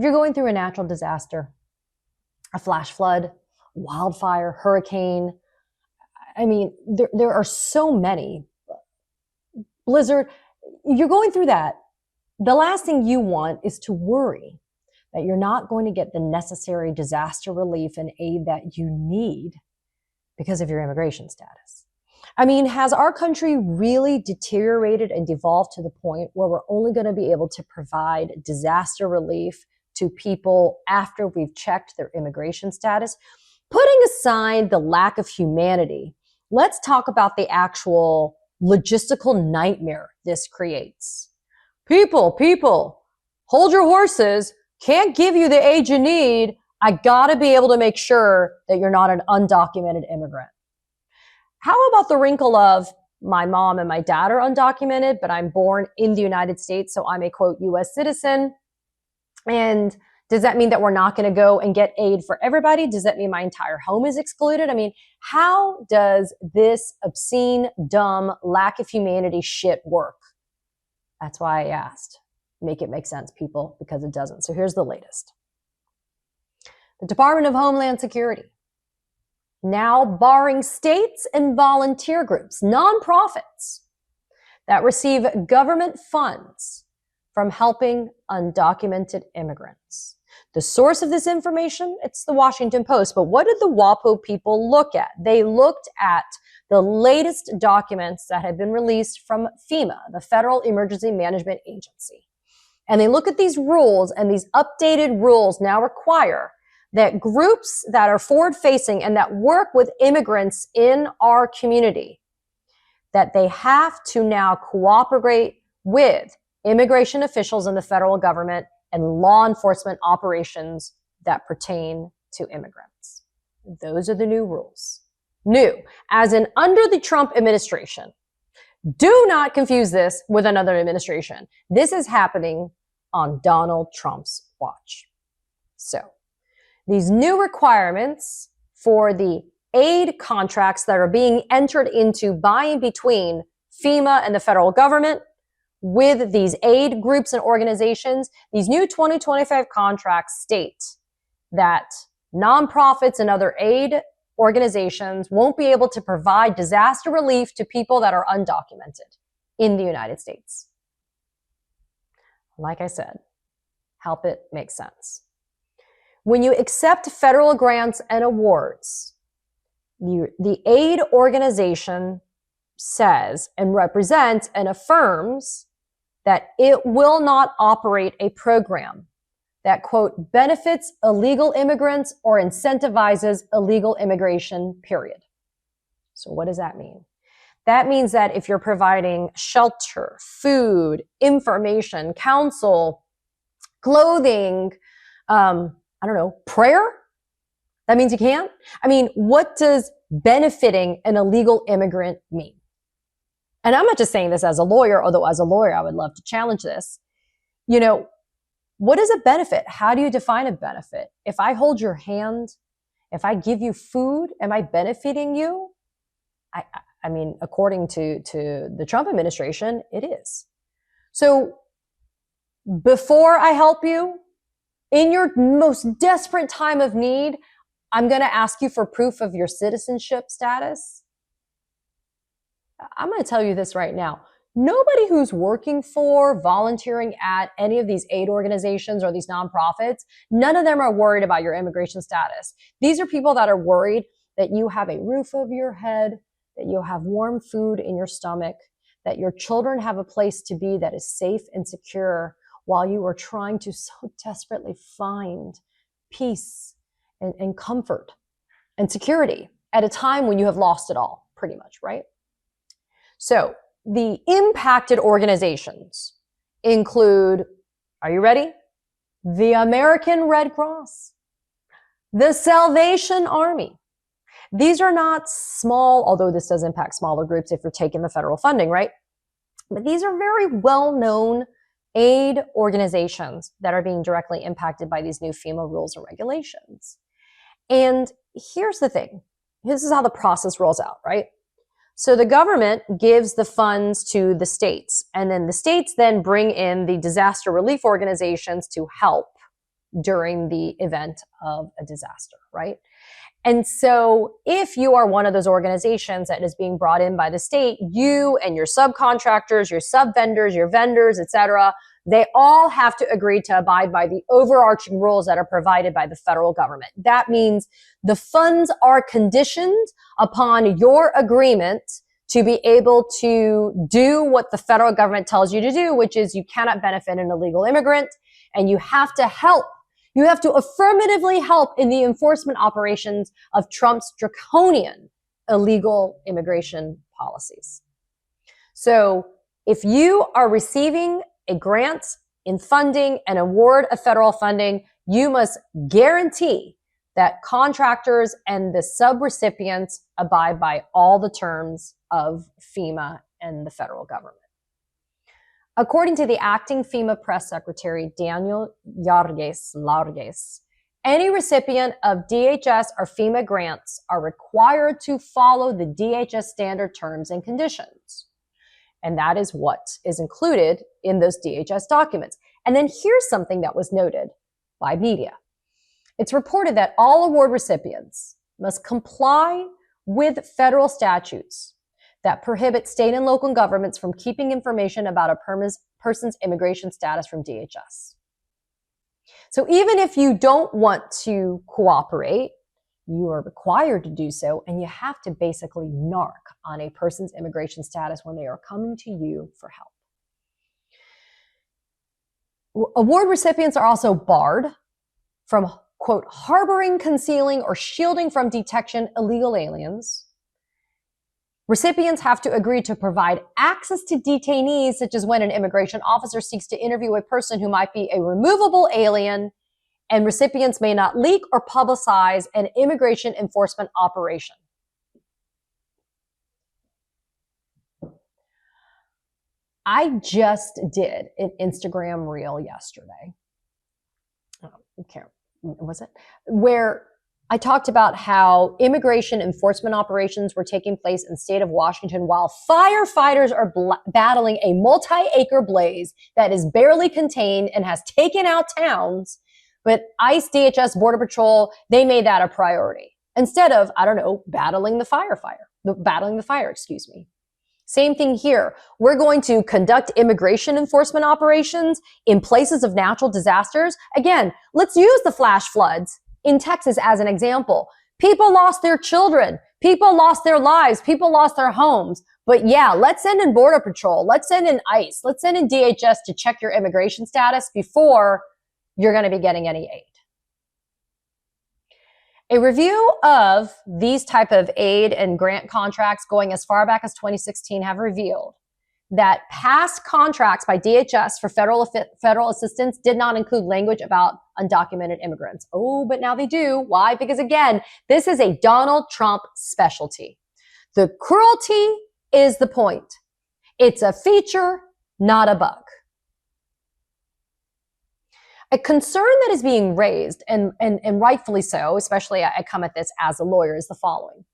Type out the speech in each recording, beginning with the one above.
If you're going through a natural disaster, a flash flood, wildfire, hurricane, I mean, there are so many, blizzard, you're going through that. The last thing you want is to worry that you're not going to get the necessary disaster relief and aid that you need because of your immigration status. I mean, has our country really deteriorated and devolved to the point where we're only going to be able to provide disaster relief to people after we've checked their immigration status? Putting aside the lack of humanity, let's talk about the actual logistical nightmare this creates. People, hold your horses. Can't give you the aid you need. I gotta be able to make sure that you're not an undocumented immigrant. How about the wrinkle of my mom and my dad are undocumented, but I'm born in the United States, so I'm a quote US citizen? And does that mean that we're not going to go and get aid for everybody? Does that mean my entire home is excluded? I mean, how does this obscene, dumb, lack of humanity shit work? That's why I asked. Make it make sense, people, because it doesn't. So here's the latest. The Department of Homeland Security now barring states and volunteer groups, nonprofits, that receive government funds from helping undocumented immigrants. The source of this information, it's the Washington Post. But what did the WAPO people look at? They looked at the latest documents that had been released from FEMA, the Federal Emergency Management Agency. And they look at these rules, and these updated rules now require that groups that are forward-facing and that work with immigrants in our community, that they have to now cooperate with immigration officials in the federal government and law enforcement operations that pertain to immigrants. Those are the new rules. New, as in under the Trump administration. Do not confuse this with another administration. This is happening on Donald Trump's watch. So, these new requirements for the aid contracts that are being entered into by and between FEMA and the federal government with these aid groups and organizations, these new 2025 contracts state that nonprofits and other aid organizations won't be able to provide disaster relief to people that are undocumented in the United States. Like I said, help it make sense. When you accept federal grants and awards, the aid organization says and represents and affirms that it will not operate a program that, quote, benefits illegal immigrants or incentivizes illegal immigration, period. So what does that mean? That means that if you're providing shelter, food, information, counsel, clothing, prayer, that means you can't? I mean, what does benefiting an illegal immigrant mean? And I'm not just saying this as a lawyer, although as a lawyer, I would love to challenge this. What is a benefit? How do you define a benefit? If I hold your hand, if I give you food, am I benefiting you? I mean, according to the Trump administration, it is. So before I help you, in your most desperate time of need, I'm going to ask you for proof of your citizenship status. I'm going to tell you this right now. Nobody who's working for, volunteering at any of these aid organizations or these nonprofits, none of them are worried about your immigration status. These are people that are worried that you have a roof over your head, that you have warm food in your stomach, that your children have a place to be that is safe and secure while you are trying to so desperately find peace and comfort and security at a time when you have lost it all, pretty much, right? So the impacted organizations include, are you ready? The American Red Cross, the Salvation Army. These are not small, although this does impact smaller groups if you're taking the federal funding, right? But these are very well-known aid organizations that are being directly impacted by these new FEMA rules and regulations. And here's the thing. This is how the process rolls out, right? So the government gives the funds to the states, and then the states then bring in the disaster relief organizations to help during the event of a disaster, right? And so if you are one of those organizations that is being brought in by the state, you and your subcontractors, your sub-vendors, your vendors, et cetera, they all have to agree to abide by the overarching rules that are provided by the federal government. That means the funds are conditioned upon your agreement to be able to do what the federal government tells you to do, which is you cannot benefit an illegal immigrant, and you have to help. You have to affirmatively help in the enforcement operations of Trump's draconian illegal immigration policies. So if you are receiving a grant in funding and award of federal funding, you must guarantee that contractors and the subrecipients abide by all the terms of FEMA and the federal government. According to the acting FEMA press secretary, Daniel Largues, any recipient of DHS or FEMA grants are required to follow the DHS standard terms and conditions. And that is what is included in those DHS documents. And then here's something that was noted by media. It's reported that all award recipients must comply with federal statutes that prohibit state and local governments from keeping information about a person's immigration status from DHS. So even if you don't want to cooperate, you are required to do so, and you have to basically narc on a person's immigration status when they are coming to you for help. Award recipients are also barred from, quote, harboring, concealing, or shielding from detection illegal aliens. Recipients have to agree to provide access to detainees, such as when an immigration officer seeks to interview a person who might be a removable alien, and recipients may not leak or publicize an immigration enforcement operation. I just did an Instagram reel yesterday. Was it? Where I talked about how immigration enforcement operations were taking place in the state of Washington while firefighters are battling a multi-acre blaze that is barely contained and has taken out towns. But ICE, DHS, Border Patrol, they made that a priority instead of, battling the fire, excuse me. Same thing here. We're going to conduct immigration enforcement operations in places of natural disasters. Again, let's use the flash floods in Texas as an example. People lost their children. People lost their lives. People lost their homes. But yeah, let's send in Border Patrol. Let's send in ICE. Let's send in DHS to check your immigration status before you're going to be getting any aid. A review of these type of aid and grant contracts going as far back as 2016 have revealed that past contracts by DHS for federal assistance did not include language about undocumented immigrants. Oh, but now they do. Why? Because again, this is a Donald Trump specialty. The cruelty is the point. It's a feature, not a bug. A concern that is being raised, and rightfully so, especially I come at this as a lawyer, is the following.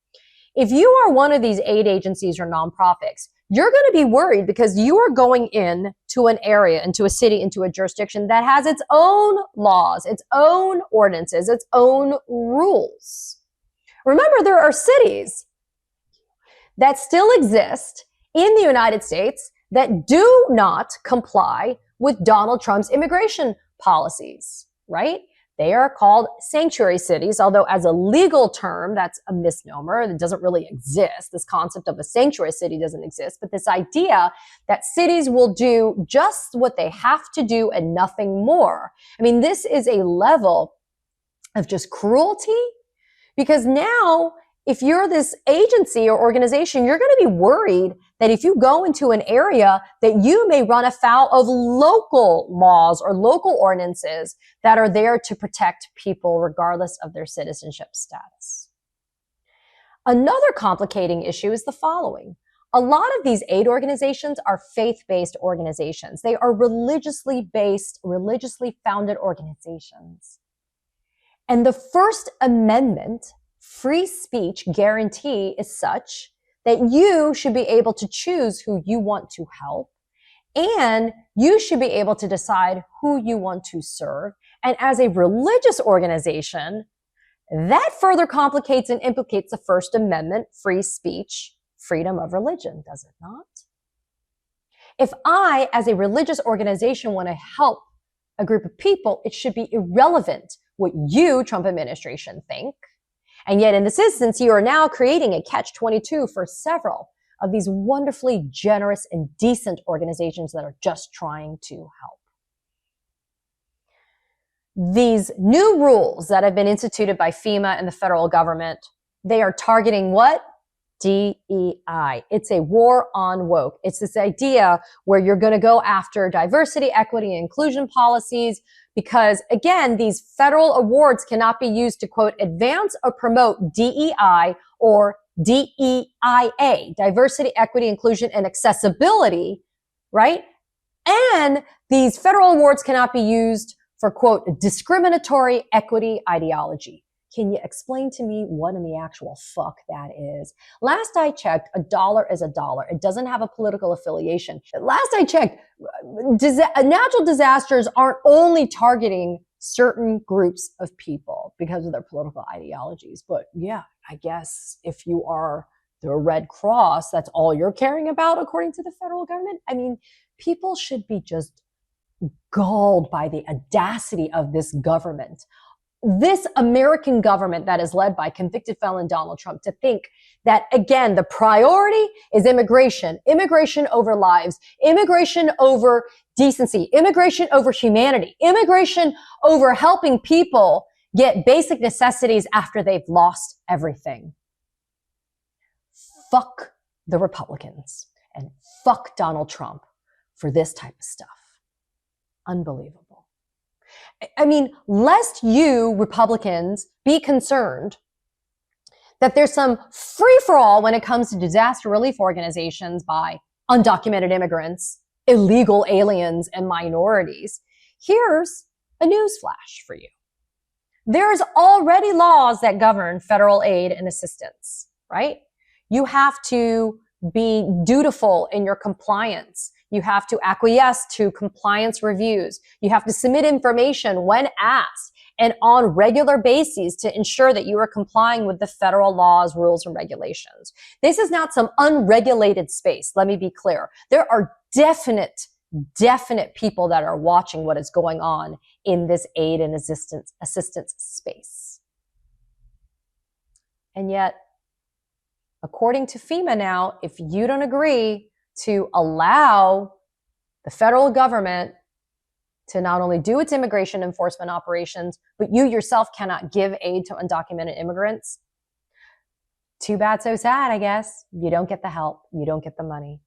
If you are one of these aid agencies or nonprofits, you're going to be worried because you are going in to an area, into a city, into a jurisdiction that has its own laws, its own ordinances, its own rules. Remember, there are cities that still exist in the United States that do not comply with Donald Trump's immigration policies, right? They are called sanctuary cities, although as a legal term, that's a misnomer. It doesn't really exist. This concept of a sanctuary city doesn't exist. But this idea that cities will do just what they have to do and nothing more. I mean, this is a level of just cruelty, because now if you're this agency or organization, you're going to be worried that if you go into an area that you may run afoul of local laws or local ordinances that are there to protect people regardless of their citizenship status. Another complicating issue is the following. A lot of these aid organizations are faith-based organizations. They are religiously based, religiously founded organizations. And the First Amendment free speech guarantee is such that you should be able to choose who you want to help, and you should be able to decide who you want to serve, And as a religious organization, that further complicates and implicates the First Amendment, free speech, freedom of religion, does it not? If I, as a religious organization, want to help a group of people, it should be irrelevant what you, Trump administration, think. And yet in this instance, you are now creating a catch-22 for several of these wonderfully generous and decent organizations that are just trying to help. These new rules that have been instituted by FEMA and the federal government, they are targeting what? DEI. It's a war on woke. It's this idea where you're going to go after diversity, equity, and inclusion policies because, again, these federal awards cannot be used to, quote, advance or promote DEI or DEIA, diversity, equity, inclusion, and accessibility, right? And these federal awards cannot be used for, quote, discriminatory equity ideology. Can you explain to me what in the actual fuck that is? Last I checked, a dollar is a dollar. It doesn't have a political affiliation. Last I checked, natural disasters aren't only targeting certain groups of people because of their political ideologies. But yeah, I guess if you are the Red Cross, that's all you're caring about according to the federal government. I mean, people should be just galled by the audacity of this government. This American government that is led by convicted felon Donald Trump to think that, again, the priority is immigration, immigration over lives, immigration over decency, immigration over humanity, immigration over helping people get basic necessities after they've lost everything. Fuck the Republicans and fuck Donald Trump for this type of stuff. Unbelievable. I mean, lest you Republicans be concerned that there's some free-for-all when it comes to disaster relief organizations by undocumented immigrants, illegal aliens, and minorities, here's a newsflash for you. There's already laws that govern federal aid and assistance, right? You have to be dutiful in your compliance. You have to acquiesce to compliance reviews. You have to submit information when asked and on regular bases to ensure that you are complying with the federal laws, rules, and regulations. This is not some unregulated space. Let me be clear. There are definite people that are watching what is going on in this aid and assistance space. And yet, according to FEMA now, if you don't agree to allow the federal government to not only do its immigration enforcement operations, but you yourself cannot give aid to undocumented immigrants, too bad, so sad, I guess. You don't get the help. You don't get the money.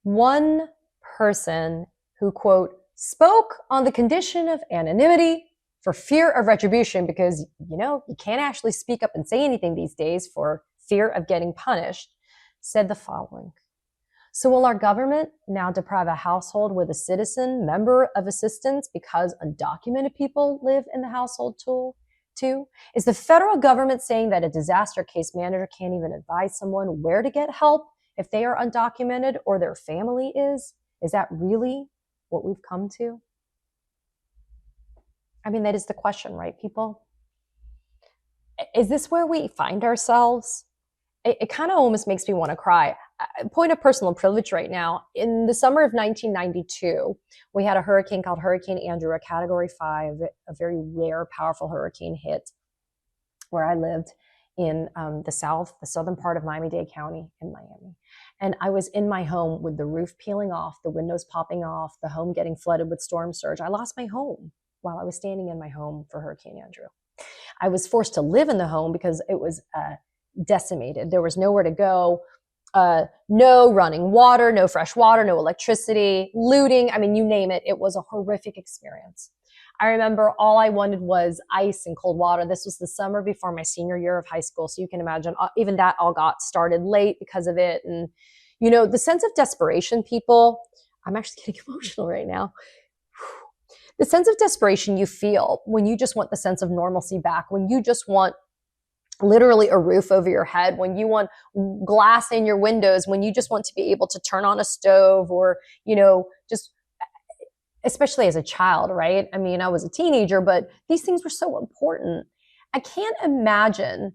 One person who, quote, spoke on the condition of anonymity for fear of retribution, because, you know, you can't actually speak up and say anything these days for fear of getting punished, said the following. So will our government now deprive a household with a citizen member of assistance because undocumented people live in the household too? Is the federal government saying that a disaster case manager can't even advise someone where to get help if they are undocumented or their family is? Is that really what we've come to? I mean, that is the question, right, people? Is this where we find ourselves? It kind of almost makes me want to cry. Point of personal privilege right now. In the summer of 1992, we had a hurricane called Hurricane Andrew, a Category 5, a very rare, powerful hurricane hit where I lived in the southern part of Miami-Dade County in Miami. And I was in my home with the roof peeling off, the windows popping off, the home getting flooded with storm surge. I lost my home while I was standing in my home for Hurricane Andrew. I was forced to live in the home because it was decimated. There was nowhere to go, no running water, no fresh water, no electricity, looting. I mean, you name it. It was a horrific experience. I remember all I wanted was ice and cold water. This was the summer before my senior year of high school. So you can imagine even that all got started late because of it. And, you know, the sense of desperation, people, I'm actually getting emotional right now. The sense of desperation you feel when you just want the sense of normalcy back, when you just want literally a roof over your head, when you want glass in your windows, when you just want to be able to turn on a stove or, you know, just especially as a child, right? I mean, I was a teenager, but these things were so important. I can't imagine,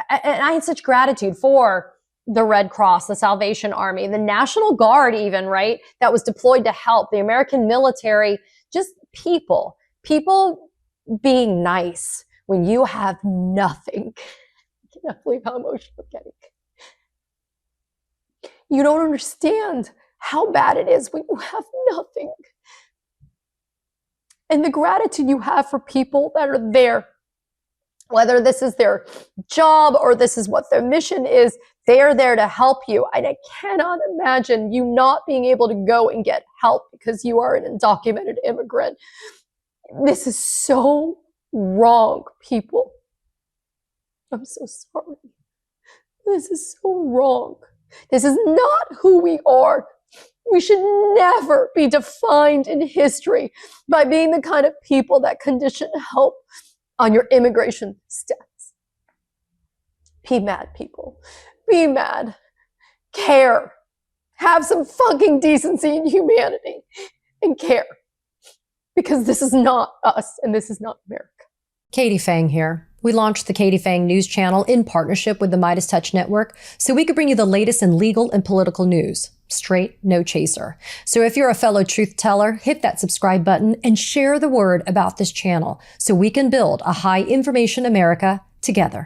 and I had such gratitude for the Red Cross, the Salvation Army, the National Guard even, right? That was deployed to help, the American military, just people being nice when you have nothing. I cannot believe how emotional I'm getting. You don't understand how bad it is when you have nothing. And the gratitude you have for people that are there, whether this is their job or this is what their mission is, they're there to help you. And I cannot imagine you not being able to go and get help because you are an undocumented immigrant. This is so wrong, people. I'm so sorry. This is so wrong. This is not who we are. We should never be defined in history by being the kind of people that condition help on your immigration stats. Be mad, people. Be mad. Care. Have some fucking decency and humanity. And care. Because this is not us and this is not America. Katie Phang here. We launched the Katie Phang News Channel in partnership with the Midas Touch Network so we could bring you the latest in legal and political news. Straight, no chaser. So if you're a fellow truth teller, hit that subscribe button and share the word about this channel so we can build a high information America together.